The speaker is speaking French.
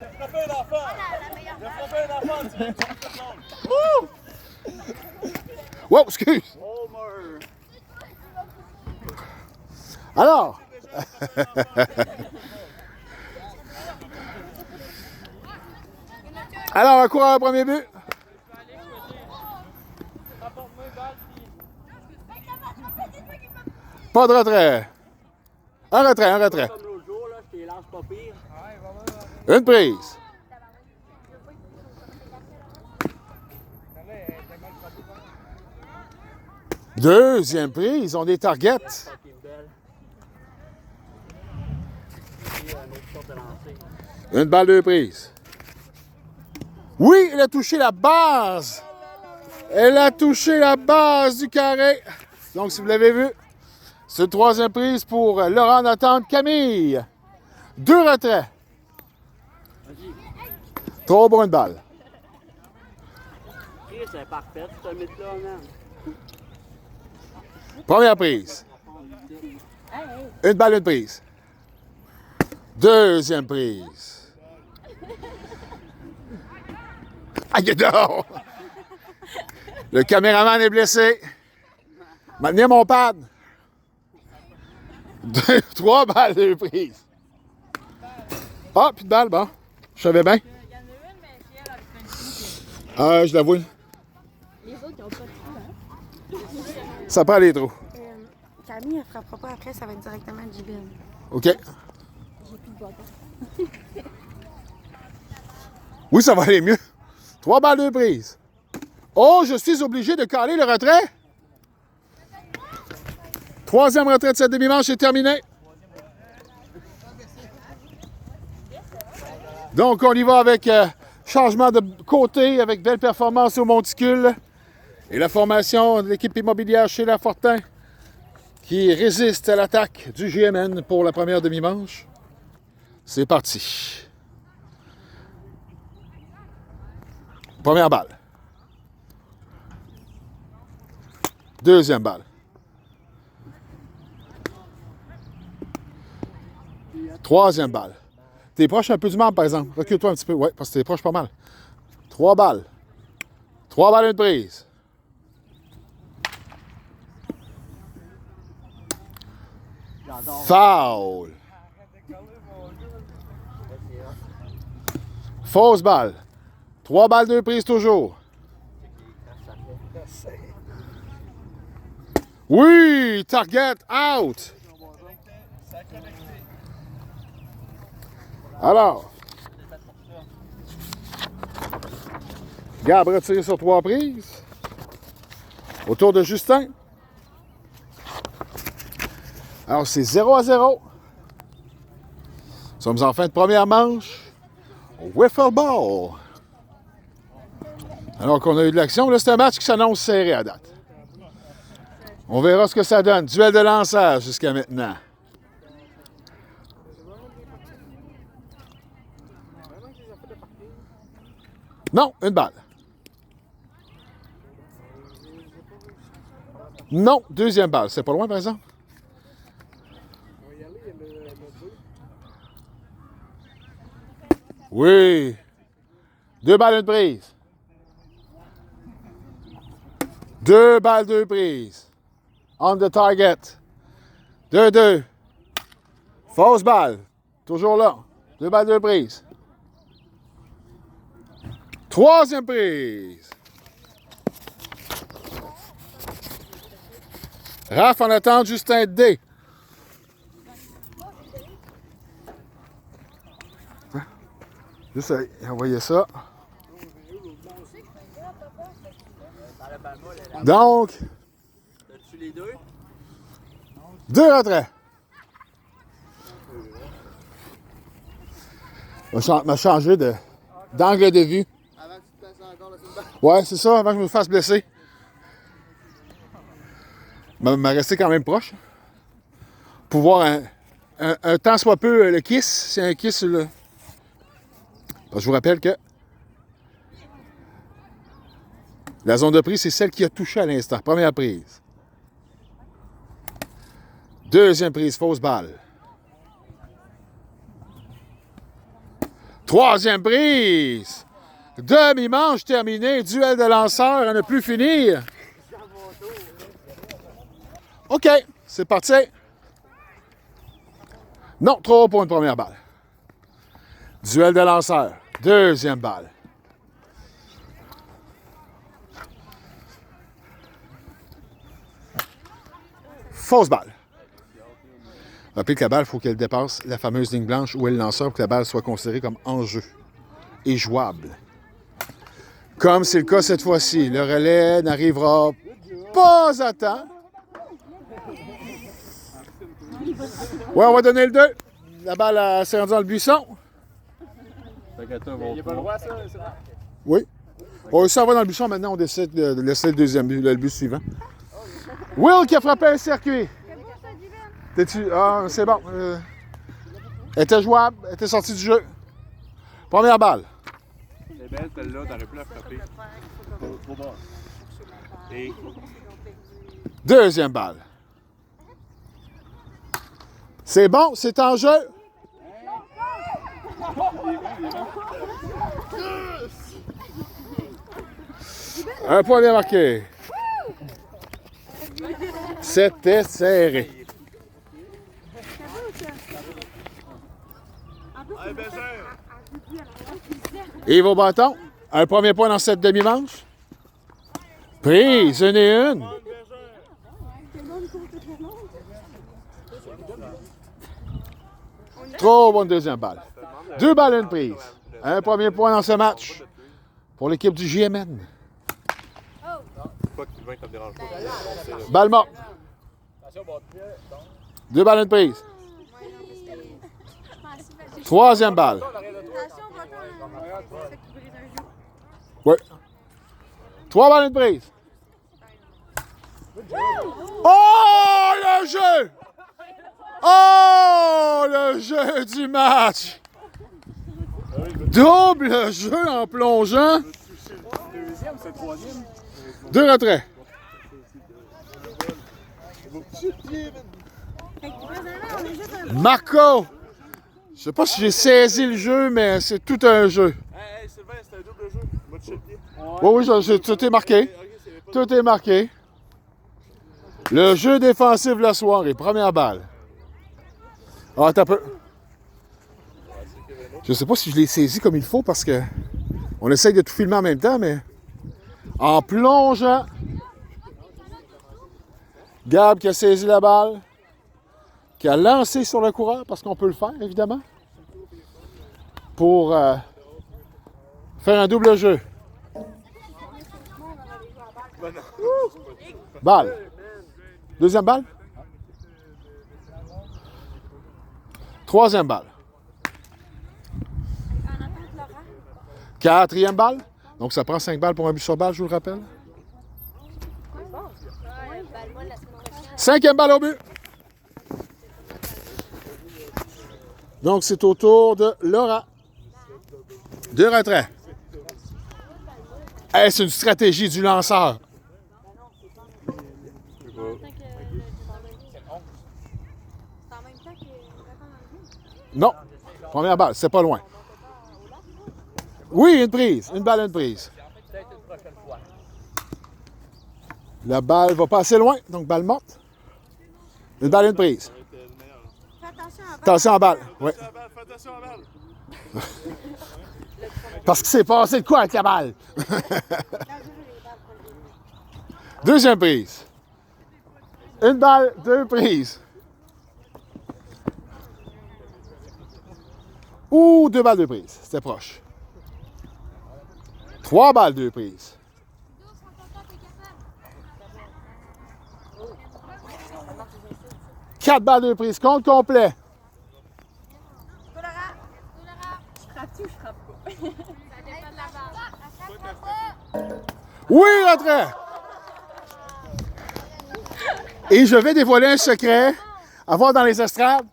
J'ai frappé un enfant! J'ai frappé un enfant! Wow, excuse! Homer! Alors! Alors, un coureur au premier but. Pas de retrait. Un retrait, un retrait. Comme l'autre jour, là, je te lance pas pire. Une prise. Deuxième prise, on est target. Une balle, deux prises. Oui, elle a touché la base. Elle a touché la base du carré. Donc, si vous l'avez vu, c'est une troisième prise pour Laurent Nathan Camille. Deux retraits. Trop pour une balle. C'est parfait, ce mythe-là, man. Première prise. Une balle, une prise. Deuxième prise. Aïe, non! Le caméraman est blessé. M'amener mon pad. Trois balles, deux prises. Ah, plus de balles, bon. Je savais bien. Il y en a une, mais c'est elle avec un trou. Je l'avoue. Les autres, ils n'ont pas de trou, hein? Ça prend les trous. Camille, elle ne frappera pas après, ça va être directement à Jibin. OK. J'ai plus de bâton. Oui, ça va aller mieux. Trois balles, deux prises. Oh, je suis obligé de caler le retrait. Troisième retrait de cette demi-manche est terminé. Donc, on y va avec changement de côté, avec belle performance au monticule. Et la formation de l'équipe immobilière chez Lafortin qui résiste à l'attaque du GMN pour la première demi-manche. C'est parti. Première balle. Deuxième balle. Troisième balle. T'es proche un peu du marbre, par exemple. Recule-toi un petit peu. Oui, parce que t'es proche pas mal. Trois balles. Trois balles, une prise. Foul. Fausse balle. Trois balles, deux prises toujours. Oui, target out. Alors, Gab retiré sur trois prises. Autour de Justin. Alors, c'est 0-0. Nous sommes en fin de première manche. Wiffle ball. Alors qu'on a eu de l'action, là, c'est un match qui s'annonce serré à date. On verra ce que ça donne. Duel de lançage jusqu'à maintenant. Non, une balle. Non, deuxième balle. C'est pas loin, par exemple? Oui. Deux balles, une prise. Deux balles, deux prises. On the target. 2-2. Fausse balle. Toujours là. Deux balles, deux prises. Troisième prise. Raph en attend Justin D. Juste envoyer ça. Donc, As-tu les deux? deux retraits. M'a changé d'angle de vue. Avant que tu te places encore, là, c'est une balle. Ouais, c'est ça, avant que je me fasse blesser. M'a resté quand même proche. Pour voir un tant soit peu le kiss. C'est un kiss sur le... Je vous rappelle que la zone de prise, c'est celle qui a touché à l'instant. Première prise. Deuxième prise, fausse balle. Troisième prise. Demi-manche terminée. Duel de lanceurs à ne plus finir. OK, c'est parti. Non, trop haut pour une première balle. Duel de lanceurs. Deuxième balle. Fausse balle. Rappelez que la balle, il faut qu'elle dépasse la fameuse ligne blanche où est le lanceur pour que la balle soit considérée comme en jeu et jouable. Comme c'est le cas cette fois-ci. Le relais n'arrivera pas à temps. Ouais, on va donner le 2. La balle s'est rendue dans le buisson. Il n'y a pas le droit, ça? Oui. On s'en va dans le buisson. Maintenant, on décide de laisser le deuxième but, le but suivant. Will qui a frappé un circuit. T'es-tu... Ah, c'est bon. Elle était jouable. Elle était sortie du jeu. Première balle. C'est belle, celle-là. T'aurais pu la frapper. Trop bas. Et... Deuxième balle. C'est bon, c'est en jeu. Un point bien marqué. C'était serré. Yves au bâton. Un premier point dans cette demi-manche. Prise, une et une. Trop bonne deuxième balle. 2 balles, une prise. Un premier point dans ce match pour l'équipe du JMN. Balle morte. 2 balles, une prise. Troisième balle. Oui. 3 balles, une prise. Oh, le jeu! Oh, le jeu du match! Double jeu en plongeant. Deuxième, c'est troisième. 2 retraits. Marco! Je sais pas si j'ai saisi le jeu, mais c'est tout un jeu. Hey, Sylvain, c'est un double jeu. Va toucher le pied. Oui, tout est marqué. Tout est marqué. Le jeu défensif de la soirée. Première balle. Ah, attends un peu. Je sais pas si je l'ai saisi comme il faut parce que on essaye de tout filmer en même temps, mais en plongeant. Gab qui a saisi la balle, qui a lancé sur le coureur, parce qu'on peut le faire, évidemment, pour faire un double jeu. Balle. Deuxième balle. Troisième balle. Quatrième balle. Donc, ça prend 5 balles pour un but sur balle, je vous le rappelle. Cinquième balle au but. Donc, c'est au tour de Laura. 2 retraits. Hey, c'est une stratégie du lanceur. Non. Première balle, c'est pas loin. Oui, une prise. Une balle, une prise. La balle va pas assez loin, donc balle morte. Une balle, une prise. Attention à la balle. Oui. Fais attention à la balle. Parce qu'il s'est passé de quoi avec la balle? Deuxième prise. Une balle, 2 prises. Ou 2 balles, 2 prises. C'était proche. 3 balles, 2 prises. Quatre balles, 2 prises. Compte complet. Oui, retrait. Et je vais dévoiler un secret à voir dans les estrades.